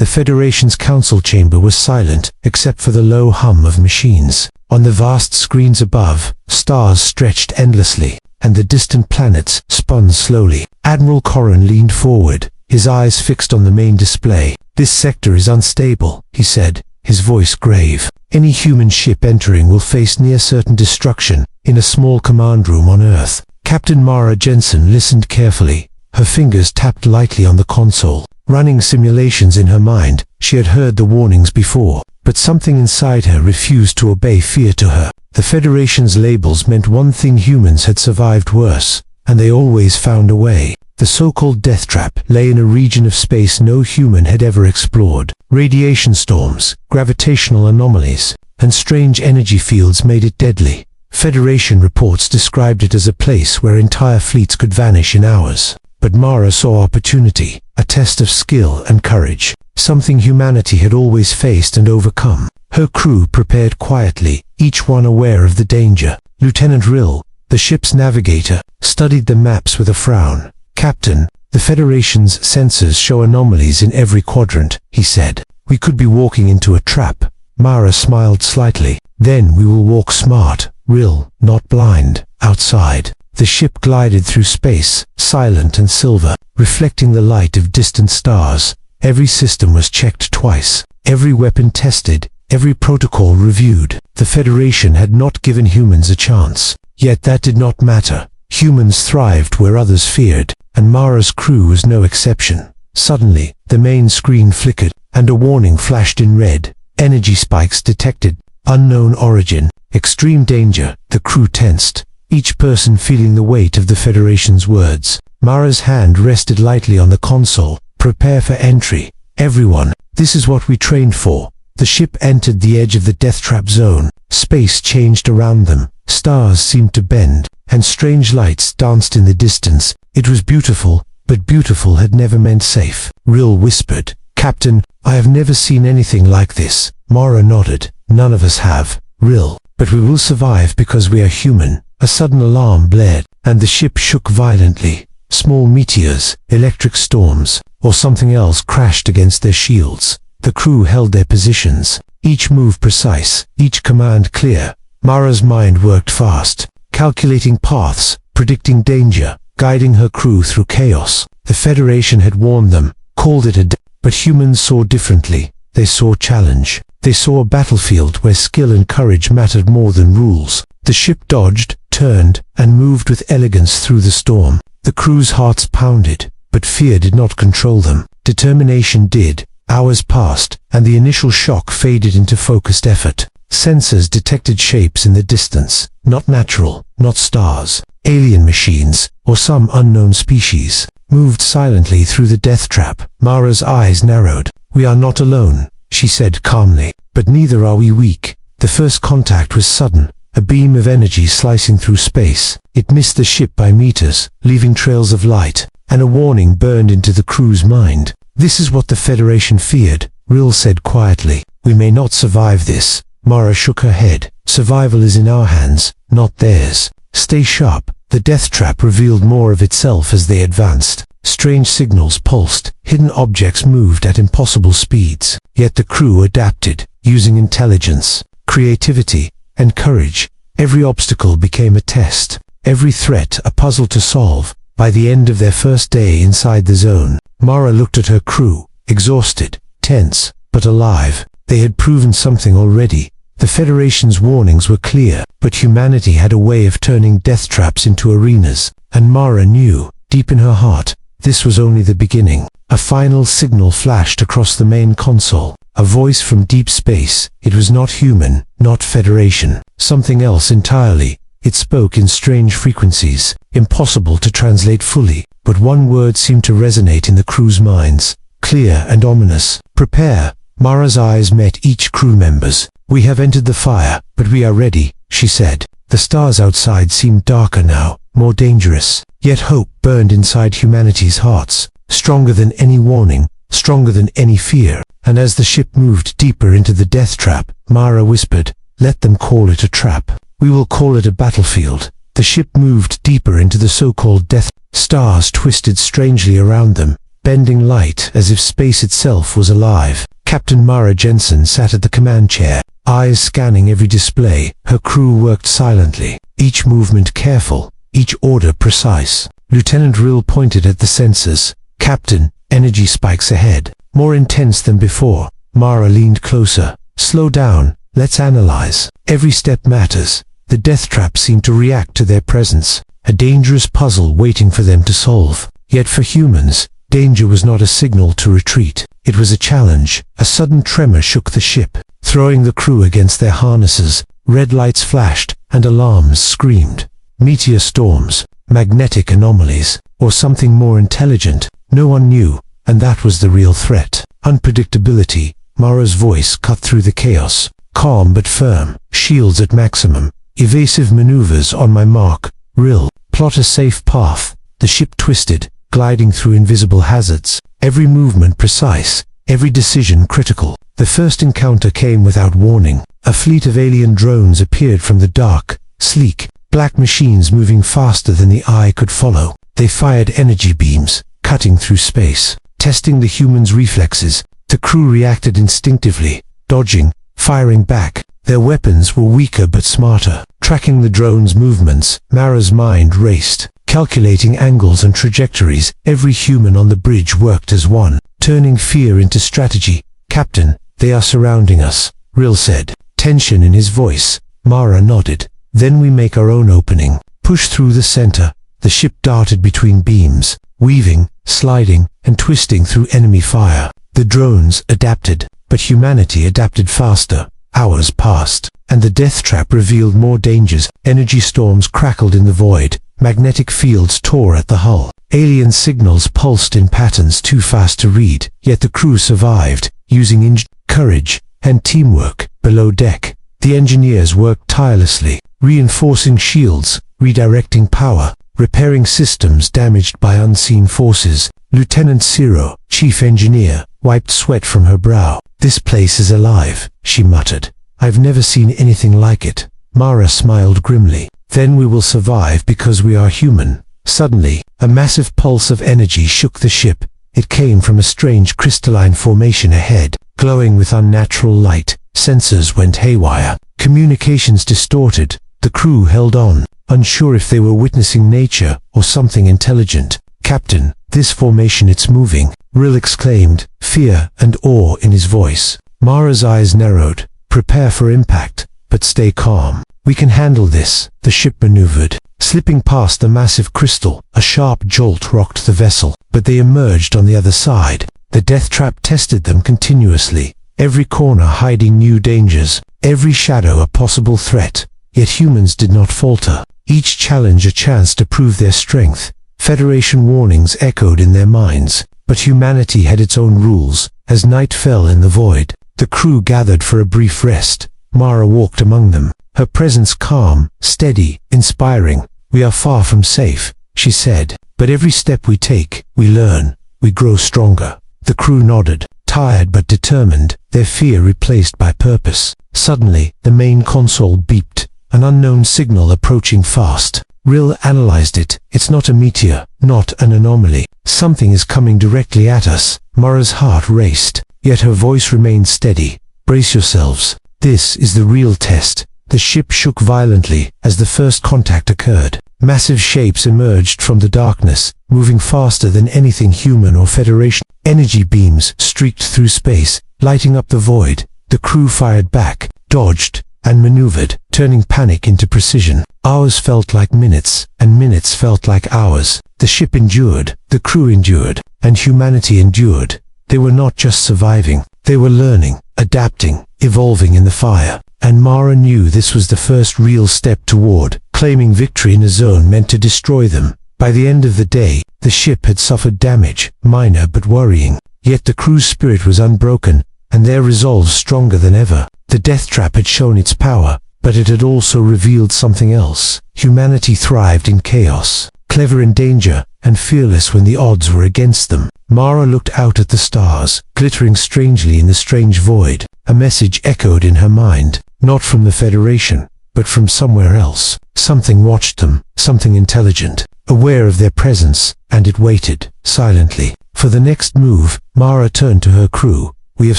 The Federation's council chamber was silent, except for the low hum of machines. On the vast screens above, stars stretched endlessly, and the distant planets spun slowly. Admiral Corrin leaned forward, his eyes fixed on the main display. "This sector is unstable," he said, his voice grave. "Any human ship entering will face near-certain destruction in a small command room on Earth." Captain Mara Jensen listened carefully. Her fingers tapped lightly on the console. Running simulations in her mind, she had heard the warnings before, but something inside her refused to obey fear to her. The Federation's labels meant one thing: humans had survived worse, and they always found a way. The so-called death trap lay in a region of space no human had ever explored. Radiation storms, gravitational anomalies, and strange energy fields made it deadly. Federation reports described it as a place where entire fleets could vanish in hours. But Mara saw opportunity, a test of skill and courage, something humanity had always faced and overcome. Her crew prepared quietly, each one aware of the danger. Lieutenant Rill, the ship's navigator, studied the maps with a frown. "Captain, the Federation's sensors show anomalies in every quadrant," he said. "We could be walking into a trap." Mara smiled slightly. "Then we will walk smart, Rill, not blind." Outside, the ship glided through space, silent and silver, reflecting the light of distant stars. Every system was checked twice, every weapon tested, every protocol reviewed. The Federation had not given humans a chance. Yet that did not matter. Humans thrived where others feared, and Mara's crew was no exception. Suddenly, the main screen flickered, and a warning flashed in red. "Energy spikes detected. Unknown origin. Extreme danger." The crew tensed, each person feeling the weight of the Federation's words. Mara's hand rested lightly on the console. "Prepare for entry. Everyone, this is what we trained for." The ship entered the edge of the death trap zone. Space changed around them. Stars seemed to bend, and strange lights danced in the distance. It was beautiful, but beautiful had never meant safe. Rill whispered, "Captain, I have never seen anything like this." Mara nodded. "None of us have, Rill, but we will survive because we are human." A sudden alarm blared, and the ship shook violently. Small meteors, electric storms, or something else crashed against their shields. The crew held their positions, each move precise, each command clear. Mara's mind worked fast, calculating paths, predicting danger, guiding her crew through chaos. The Federation had warned them, called it but humans saw differently. They saw challenge. They saw a battlefield where skill and courage mattered more than rules. The ship dodged, turned, and moved with elegance through the storm. The crew's hearts pounded, but fear did not control them. Determination did. Hours passed, and the initial shock faded into focused effort. Sensors detected shapes in the distance, not natural, not stars. Alien machines, or some unknown species, moved silently through the death trap. Mara's eyes narrowed. "We are not alone," she said calmly, "but neither are we weak." The first contact was sudden, a beam of energy slicing through space. It missed the ship by meters, leaving trails of light, and a warning burned into the crew's mind. "This is what the Federation feared," Rill said quietly. "We may not survive this." Mara shook her head. "Survival is in our hands, not theirs. Stay sharp." The death trap revealed more of itself as they advanced. Strange signals pulsed, hidden objects moved at impossible speeds. Yet the crew adapted, using intelligence, creativity, and courage. Every obstacle became a test, every threat a puzzle to solve. By the end of their first day inside the zone, Mara looked at her crew, exhausted, tense, but alive. They had proven something already. The Federation's warnings were clear, but humanity had a way of turning death traps into arenas, and Mara knew, deep in her heart, this was only the beginning. A final signal flashed across the main console, a voice from deep space. It was not human, not Federation, something else entirely. It spoke in strange frequencies, impossible to translate fully, but one word seemed to resonate in the crew's minds, clear and ominous. "Prepare." Mara's eyes met each crew member's. "We have entered the fire, but we are ready," she said. The stars outside seemed darker now, more dangerous, yet hope burned inside humanity's hearts, stronger than any warning, stronger than any fear. And as the ship moved deeper into the death trap, Mara whispered, "Let them call it a trap. We will call it a battlefield." The ship moved deeper into the so-called death. Stars twisted strangely around them, bending light as if space itself was alive. Captain Mara Jensen sat at the command chair, eyes scanning every display. Her crew worked silently, each movement careful, each order precise. Lieutenant Rill pointed at the sensors. "Captain, energy spikes ahead, more intense than before." Mara leaned closer. "Slow down, let's analyze. Every step matters." The death trap seemed to react to their presence, a dangerous puzzle waiting for them to solve. Yet for humans, danger was not a signal to retreat. It was a challenge. A sudden tremor shook the ship, throwing the crew against their harnesses. Red lights flashed, and alarms screamed. Meteor storms, magnetic anomalies, or something more intelligent. No one knew, and that was the real threat. Unpredictability. Mara's voice cut through the chaos, calm but firm. "Shields at maximum. Evasive maneuvers on my mark. Rill, plot a safe path." The ship twisted, gliding through invisible hazards, every movement precise, every decision critical. The first encounter came without warning. A fleet of alien drones appeared from the dark, sleek, black machines moving faster than the eye could follow. They fired energy beams, cutting through space, testing the humans' reflexes. The crew reacted instinctively, dodging, firing back. Their weapons were weaker but smarter. Tracking the drones' movements, Mara's mind raced, calculating angles and trajectories. Every human on the bridge worked as one, turning fear into strategy. "Captain, they are surrounding us," Rill said, tension in his voice. Mara nodded. "Then we make our own opening. Push through the center." The ship darted between beams, weaving, sliding, and twisting through enemy fire. The drones adapted, but humanity adapted faster. Hours passed, and the death trap revealed more dangers. Energy storms crackled in the void. Magnetic fields tore at the hull. Alien signals pulsed in patterns too fast to read. Yet the crew survived, using courage and teamwork. Below deck, the engineers worked tirelessly, reinforcing shields, redirecting power, repairing systems damaged by unseen forces. Lieutenant Zero, chief engineer, wiped sweat from her brow. "This place is alive," she muttered. "I've never seen anything like it." Mara smiled grimly. "Then we will survive because we are human." Suddenly, a massive pulse of energy shook the ship. It came from a strange crystalline formation ahead, glowing with unnatural light. Sensors went haywire. Communications distorted. The crew held on, unsure if they were witnessing nature or something intelligent. "Captain, this formation, it's moving," Rill exclaimed, fear and awe in his voice. Mara's eyes narrowed. "Prepare for impact, but stay calm. We can handle this." The ship maneuvered, slipping past the massive crystal. A sharp jolt rocked the vessel, but they emerged on the other side. The death trap tested them continuously, every corner hiding new dangers, every shadow a possible threat. Yet humans did not falter, each challenge a chance to prove their strength. Federation warnings echoed in their minds, but humanity had its own rules. As night fell in the void, the crew gathered for a brief rest. Mara walked among them, her presence calm, steady, inspiring. "We are far from safe," she said, "but every step we take, we learn, we grow stronger." The crew nodded, tired but determined, their fear replaced by purpose. Suddenly, the main console beeped, an unknown signal approaching fast. Rill analyzed it. "It's not a meteor, not an anomaly. Something is coming directly at us." Mara's heart raced, yet her voice remained steady. "Brace yourselves. This is the real test." The ship shook violently as the first contact occurred. Massive shapes emerged from the darkness, moving faster than anything human or Federation. Energy beams streaked through space, lighting up the void. The crew fired back, dodged, and maneuvered, turning panic into precision. Hours felt like minutes, and minutes felt like hours. The ship endured, the crew endured, and humanity endured. They were not just surviving, they were learning, adapting, evolving in the fire. And Mara knew this was the first real step toward claiming victory in a zone meant to destroy them. By the end of the day, the ship had suffered damage, minor but worrying. Yet the crew's spirit was unbroken, and their resolve stronger than ever. The death trap had shown its power, but it had also revealed something else. Humanity thrived in chaos, clever in danger, and fearless when the odds were against them. Mara looked out at the stars, glittering strangely in the strange void. A message echoed in her mind, not from the Federation, but from somewhere else. Something watched them, something intelligent. aware of their presence, and it waited, silently. For the next move, Mara turned to her crew. We have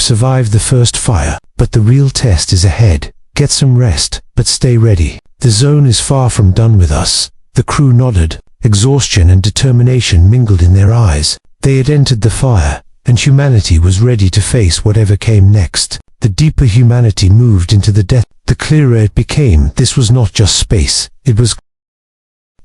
survived the first fire, but the real test is ahead. Get some rest, but stay ready. The zone is far from done with us. The crew nodded. Exhaustion and determination mingled in their eyes. They had entered the fire, and humanity was ready to face whatever came next. The deeper humanity moved into the death, the clearer it became. This was not just space. It was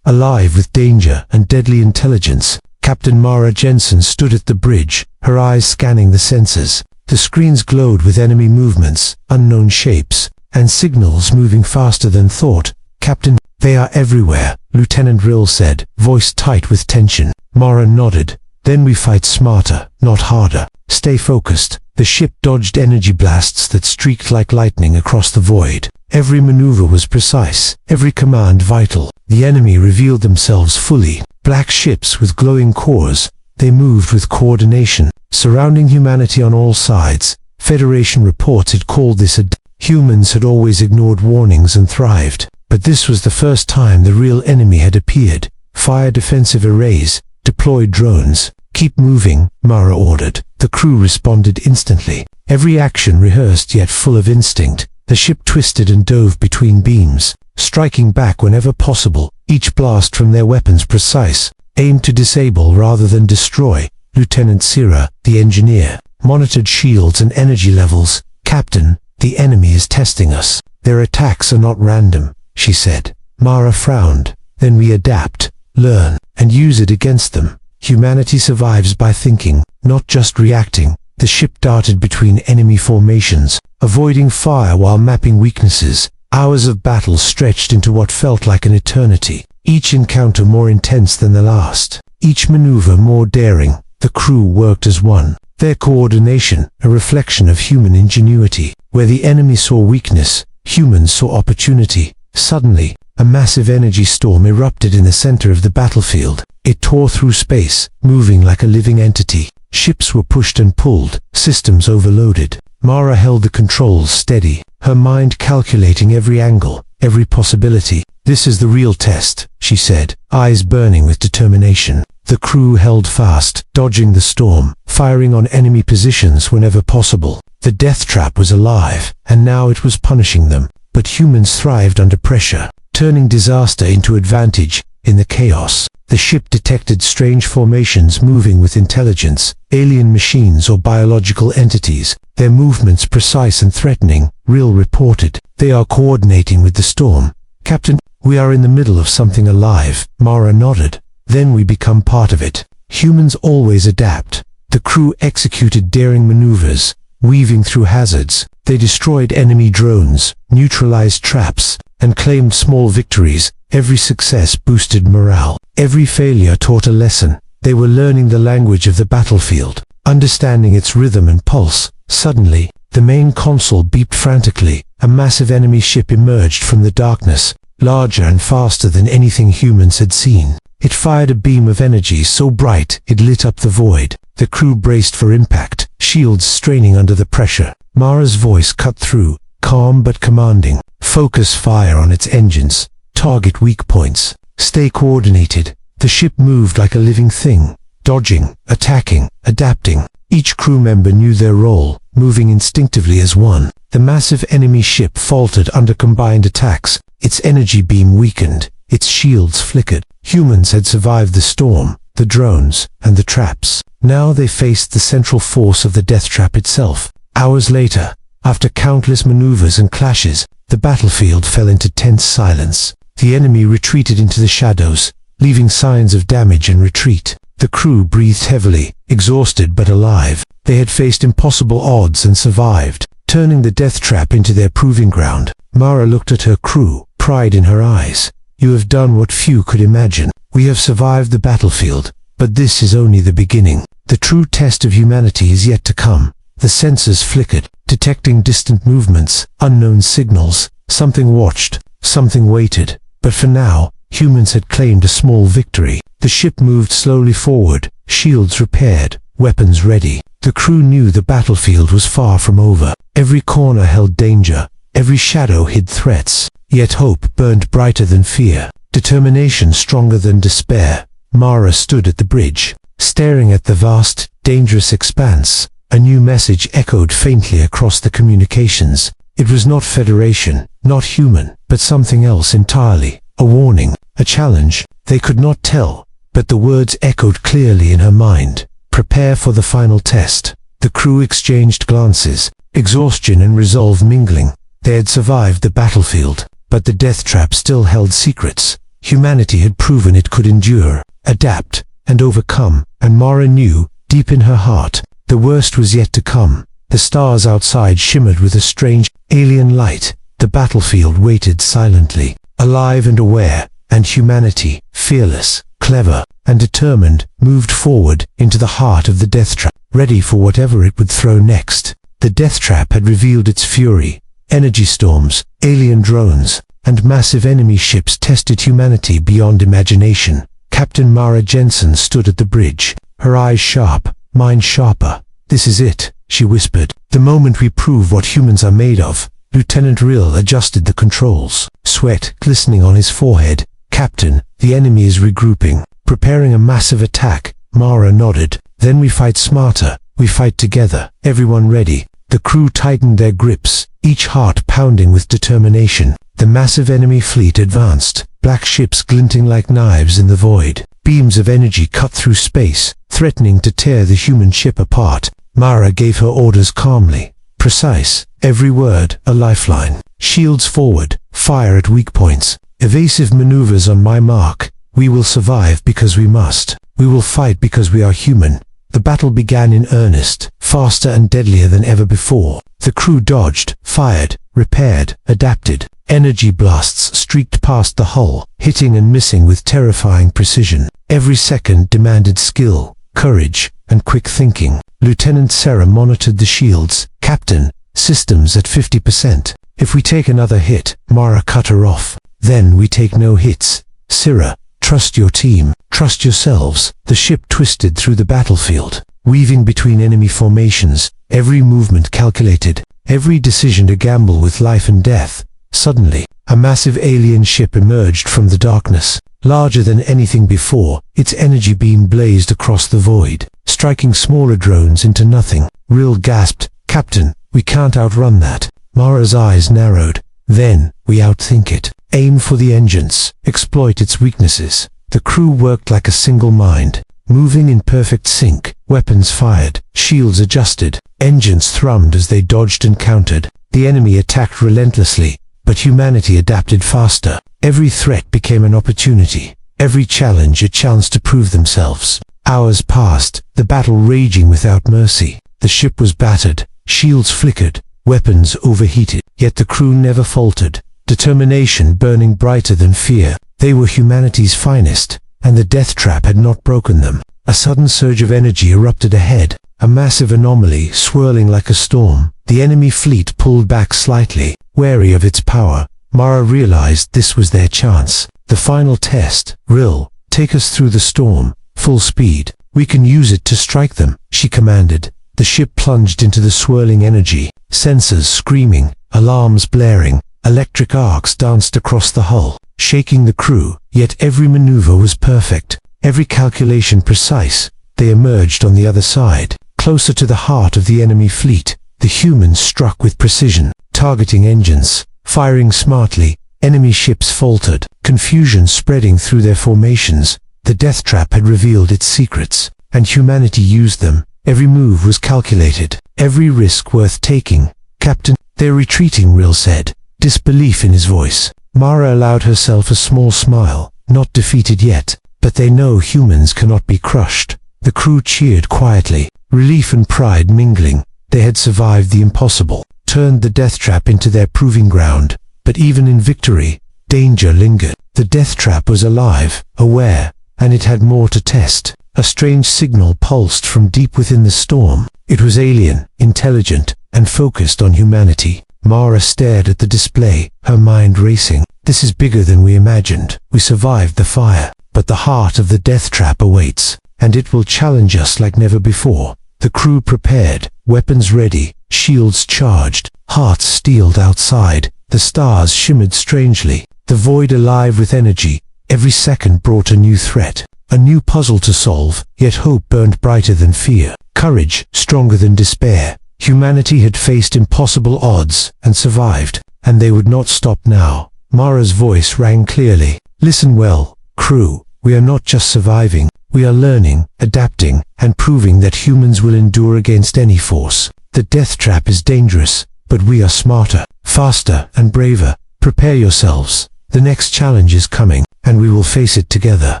alive with danger and deadly intelligence. Captain Mara Jensen stood at the bridge, her eyes scanning the sensors. The screens glowed with enemy movements, unknown shapes, and signals moving faster than thought. Captain, they are everywhere, Lieutenant Rill said, voice tight with tension. Mara nodded. Then we fight smarter, not harder. Stay focused. The ship dodged energy blasts that streaked like lightning across the void. Every maneuver was precise, every command vital. The enemy revealed themselves fully. Black ships with glowing cores. They moved with coordination, surrounding humanity on all sides. Federation reports had called this a humans had always ignored warnings and thrived. But this was the first time the real enemy had appeared. Fire defensive arrays, deploy drones. Keep moving, Mara ordered. The crew responded instantly. Every action rehearsed yet full of instinct. The ship twisted and dove between beams, striking back whenever possible, each blast from their weapons precise, aimed to disable rather than destroy. Lieutenant Sira, the engineer, monitored shields and energy levels. Captain, the enemy is testing us. Their attacks are not random, she said. Mara frowned. Then we adapt, learn, and use it against them. Humanity survives by thinking, not just reacting. The ship darted between enemy formations, avoiding fire while mapping weaknesses. Hours of battle stretched into what felt like an eternity. Each encounter more intense than the last. Each maneuver more daring. The crew worked as one. Their coordination, a reflection of human ingenuity. Where the enemy saw weakness, humans saw opportunity. Suddenly, a massive energy storm erupted in the center of the battlefield. It tore through space, moving like a living entity. Ships were pushed and pulled, systems overloaded. Mara held the controls steady, her mind calculating every angle, every possibility. This is the real test, she said, eyes burning with determination. The crew held fast, dodging the storm, firing on enemy positions whenever possible. The death trap was alive, and now it was punishing them. But humans thrived under pressure, turning disaster into advantage. In the chaos, the ship detected strange formations moving with intelligence, alien machines or biological entities, their movements precise and threatening. Rill reported, they are coordinating with the storm. Captain, we are in the middle of something alive. Mara nodded. Then we become part of it. Humans always adapt. The crew executed daring maneuvers, weaving through hazards. They destroyed enemy drones, neutralized traps, and claimed small victories. Every success boosted morale. Every failure taught a lesson. They were learning the language of the battlefield, understanding its rhythm and pulse. Suddenly, the main console beeped frantically. A massive enemy ship emerged from the darkness, larger and faster than anything humans had seen. It fired a beam of energy so bright it lit up the void. The crew braced for impact, shields straining under the pressure. Mara's voice cut through, calm but commanding. Focus fire on its engines. Target weak points. Stay coordinated. The ship moved like a living thing, dodging, attacking, adapting. Each crew member knew their role, moving instinctively as one. The massive enemy ship faltered under combined attacks. Its energy beam weakened. Its shields flickered. Humans had survived the storm, the drones, and the traps. Now they faced the central force of the death trap itself. Hours later, after countless maneuvers and clashes, the battlefield fell into tense silence. The enemy retreated into the shadows, leaving signs of damage and retreat. The crew breathed heavily, exhausted but alive. They had faced impossible odds and survived, turning the death trap into their proving ground. Mara looked at her crew, pride in her eyes. You have done what few could imagine. We have survived the battlefield, but this is only the beginning. The true test of humanity is yet to come. The sensors flickered, detecting distant movements, unknown signals. Something watched, something waited. But for now, humans had claimed a small victory. The ship moved slowly forward, shields repaired, weapons ready. The crew knew the battlefield was far from over. Every corner held danger, every shadow hid threats. Yet hope burned brighter than fear. determination stronger than despair. Mara stood at the bridge, staring at the vast, dangerous expanse. A new message echoed faintly across the communications. It was not Federation, not human, but something else entirely. A warning, a challenge. They could not tell, but the words echoed clearly in her mind. Prepare for the final test. The crew exchanged glances, exhaustion and resolve mingling. They had survived the battlefield, but the death trap still held secrets. Humanity had proven it could endure, adapt, and overcome, and Mara knew, deep in her heart, the worst was yet to come. The stars outside shimmered with a strange, alien light. The battlefield waited silently, alive and aware, and humanity, fearless, clever, and determined, moved forward into the heart of the death trap, ready for whatever it would throw next. The death trap had revealed its fury. Energy storms, alien drones, and massive enemy ships tested humanity beyond imagination. Captain Mara Jensen stood at the bridge, her eyes sharp, mind sharper. This is it, she whispered. The moment we prove what humans are made of. Lieutenant Rill adjusted the controls, sweat glistening on his forehead. Captain, the enemy is regrouping, preparing a massive attack. Mara nodded. Then we fight smarter, we fight together. Everyone ready. The crew tightened their grips, each heart pounding with determination. The massive enemy fleet advanced, black ships glinting like knives in the void. Beams of energy cut through space, threatening to tear the human ship apart. Mara gave her orders calmly, precise, every word a lifeline. Shields forward, fire at weak points, evasive maneuvers on my mark. We will survive because we must. We will fight because we are human. The battle began in earnest, faster and deadlier than ever before. The crew dodged, fired, repaired, adapted. Energy blasts streaked past the hull, hitting and missing with terrifying precision. Every second demanded skill, courage, and quick thinking. Lieutenant Sarah monitored the shields. Captain, systems at 50%. If we take another hit, Mara cut her off. Then we take no hits. Sarah, trust your team, trust yourselves. The ship twisted through the battlefield, weaving between enemy formations, every movement calculated, every decision a gamble with life and death. Suddenly, a massive alien ship emerged from the darkness, larger than anything before. Its energy beam blazed across the void, striking smaller drones into nothing. Rill gasped, Captain, we can't outrun that. Mara's eyes narrowed. Then, we outthink it. Aim for the engines, exploit its weaknesses. The crew worked like a single mind, moving in perfect sync. Weapons fired, shields adjusted, engines thrummed as they dodged and countered. The enemy attacked relentlessly, but humanity adapted faster. Every threat became an opportunity, every challenge a chance to prove themselves. Hours passed, the battle raging without mercy. The ship was battered, shields flickered, weapons overheated, yet the crew never faltered, determination burning brighter than fear. They were humanity's finest, and the death trap had not broken them. A sudden surge of energy erupted ahead, a massive anomaly swirling like a storm. The enemy fleet pulled back slightly, wary of its power. Mara realized this was their chance. The final test. Rill, take us through the storm, full speed. We can use it to strike them, she commanded. The ship plunged into the swirling energy, sensors screaming, alarms blaring, electric arcs danced across the hull, shaking the crew. Yet every maneuver was perfect, every calculation precise. They emerged on the other side, closer to the heart of the enemy fleet. The humans struck with precision, targeting engines, firing smartly. Enemy ships faltered, confusion spreading through their formations. The death trap had revealed its secrets, and humanity used them. Every move was calculated, every risk worth taking. Captain, they're retreating, Rill said, disbelief in his voice. Mara allowed herself a small smile. Not defeated yet, but they know humans cannot be crushed. The crew cheered quietly, relief and pride mingling. They had survived the impossible, turned the death trap into their proving ground. But even in victory, danger lingered. The death trap was alive, aware, and it had more to test. A strange signal pulsed from deep within the storm. It was alien, intelligent, and focused on humanity. Mara stared at the display, her mind racing. This is bigger than we imagined. We survived the fire, but the heart of the death trap awaits, and it will challenge us like never before. The crew prepared, weapons ready, shields charged, hearts steeled outside. The stars shimmered strangely, the void alive with energy. Every second brought a new threat, a new puzzle to solve, yet hope burned brighter than fear, courage stronger than despair. Humanity had faced impossible odds and survived, and they would not stop now. Mara's voice rang clearly. Listen well, crew. We are not just surviving, we are learning, adapting, and proving that humans will endure against any force. The death trap is dangerous, but we are smarter, faster, and braver. Prepare yourselves. The next challenge is coming, and we will face it together.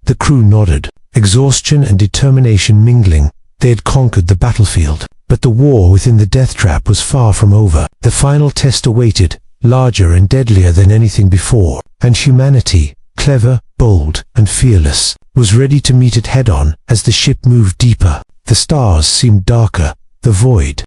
The crew nodded, exhaustion and determination mingling. They had conquered the battlefield, but the war within the death trap was far from over. The final test awaited, larger and deadlier than anything before, and humanity, clever, bold, and fearless, was ready to meet it head-on. As the ship moved deeper, the stars seemed darker, the void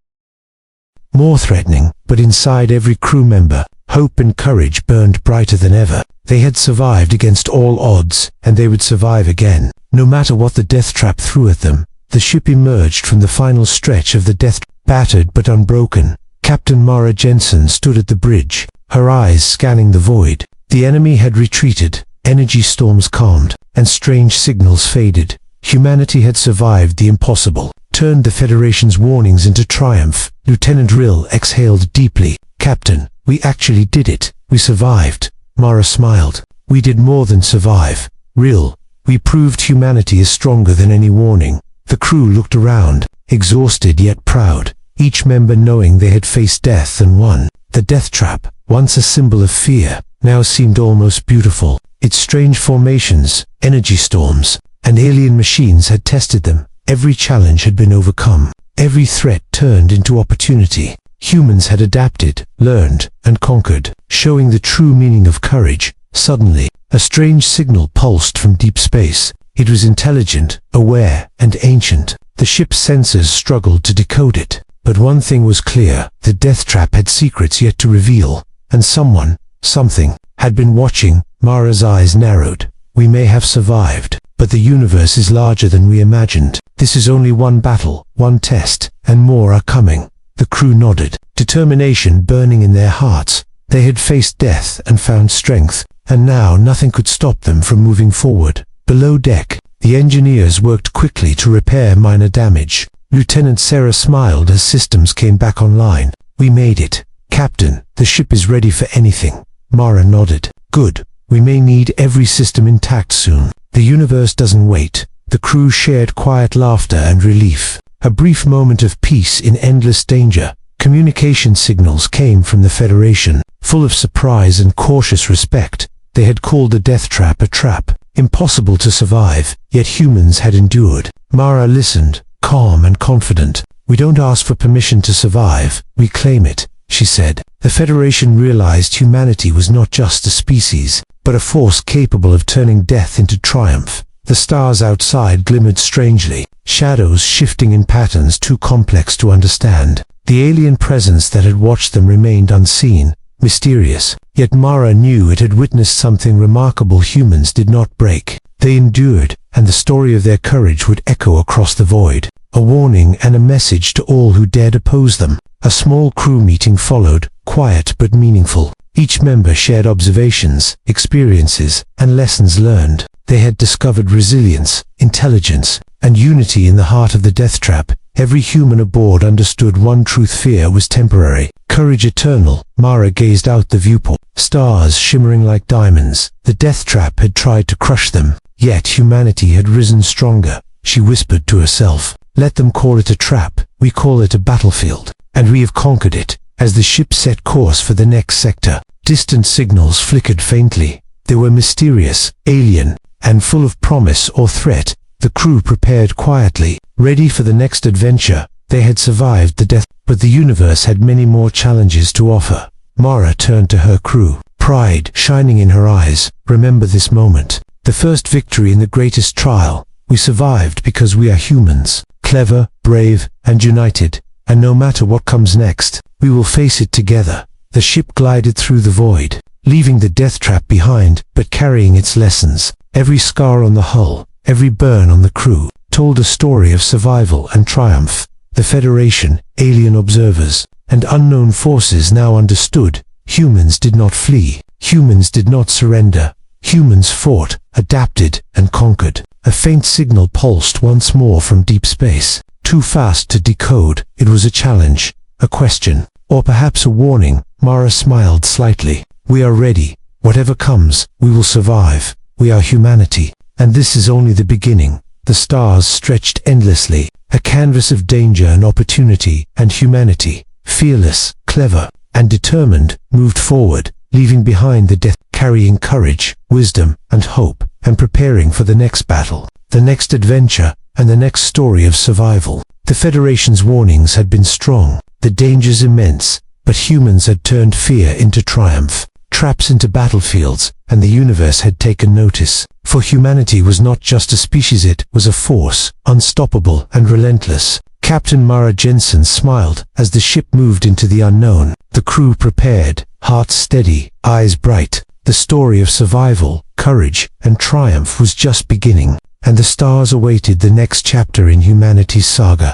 more threatening, but inside every crew member, hope and courage burned brighter than ever. They had survived against all odds, and they would survive again. No matter what the death trap threw at them, the ship emerged from the final stretch of the death, battered but unbroken. Captain Mara Jensen stood at the bridge, her eyes scanning the void. The enemy had retreated, energy storms calmed, and strange signals faded. Humanity had survived the impossible, turned the Federation's warnings into triumph. Lieutenant Rill exhaled deeply. Captain, we actually did it. We survived. Mara smiled. We did more than survive. Rill, we proved humanity is stronger than any warning. The crew looked around, exhausted yet proud, each member knowing they had faced death and won. The death trap, once a symbol of fear, now seemed almost beautiful. Its strange formations, energy storms, and alien machines had tested them. Every challenge had been overcome. Every threat turned into opportunity. Humans had adapted, learned, and conquered, showing the true meaning of courage. Suddenly, a strange signal pulsed from deep space. It was intelligent, aware, and ancient. The ship's sensors struggled to decode it. But one thing was clear, the death trap had secrets yet to reveal, and someone, something, had been watching. Mara's eyes narrowed. We may have survived, but the universe is larger than we imagined. This is only one battle, one test, and more are coming. The crew nodded, determination burning in their hearts. They had faced death and found strength, and now nothing could stop them from moving forward. Below deck, the engineers worked quickly to repair minor damage. Lieutenant Sarah smiled as systems came back online. We made it. Captain, the ship is ready for anything. Mara nodded. Good. We may need every system intact soon. The universe doesn't wait. The crew shared quiet laughter and relief. A brief moment of peace in endless danger. Communication signals came from the Federation, full of surprise and cautious respect. They had called the death trap a trap, impossible to survive, yet humans had endured. Mara listened, calm and confident. We don't ask for permission to survive, we claim it, she said. The Federation realized humanity was not just a species, but a force capable of turning death into triumph. The stars outside glimmered strangely, shadows shifting in patterns too complex to understand. The alien presence that had watched them remained unseen, mysterious. Yet Mara knew it had witnessed something remarkable humans did not break. They endured, and the story of their courage would echo across the void. A warning and a message to all who dared oppose them. A small crew meeting followed, quiet but meaningful. Each member shared observations, experiences, and lessons learned. They had discovered resilience, intelligence, and unity in the heart of the death trap. Every human aboard understood one truth: fear was temporary, courage eternal. Mara gazed out the viewport, stars shimmering like diamonds. The death trap had tried to crush them, yet humanity had risen stronger. She whispered to herself, "Let them call it a trap, we call it a battlefield, and we have conquered it." As the ship set course for the next sector, distant signals flickered faintly. They were mysterious, alien, and full of promise or threat. The crew prepared quietly, ready for the next adventure. They had survived the death, but the universe had many more challenges to offer. Mara turned to her crew, pride shining in her eyes. Remember this moment, the first victory in the greatest trial. We survived because we are humans, clever, brave, and united. And no matter what comes next, we will face it together. The ship glided through the void, leaving the death trap behind, but carrying its lessons. Every scar on the hull, every burn on the crew, told a story of survival and triumph. The Federation, alien observers, and unknown forces now understood. Humans did not flee. Humans did not surrender. Humans fought, adapted, and conquered. A faint signal pulsed once more from deep space. Too fast to decode, it was a challenge, a question, or perhaps a warning. Mara smiled slightly. We are ready. Whatever comes, we will survive. We are humanity. And this is only the beginning. The stars stretched endlessly, a canvas of danger and opportunity, and humanity, fearless, clever, and determined, moved forward, leaving behind the death, carrying courage, wisdom, and hope, and preparing for the next battle, the next adventure, and the next story of survival. The Federation's warnings had been strong, the dangers immense, but humans had turned fear into triumph, traps into battlefields, and the universe had taken notice. For humanity was not just a species, it was a force, unstoppable and relentless. Captain Mara Jensen smiled as the ship moved into the unknown. The crew prepared, hearts steady, eyes bright. The story of survival, courage, and triumph was just beginning, and the stars awaited the next chapter in humanity's saga.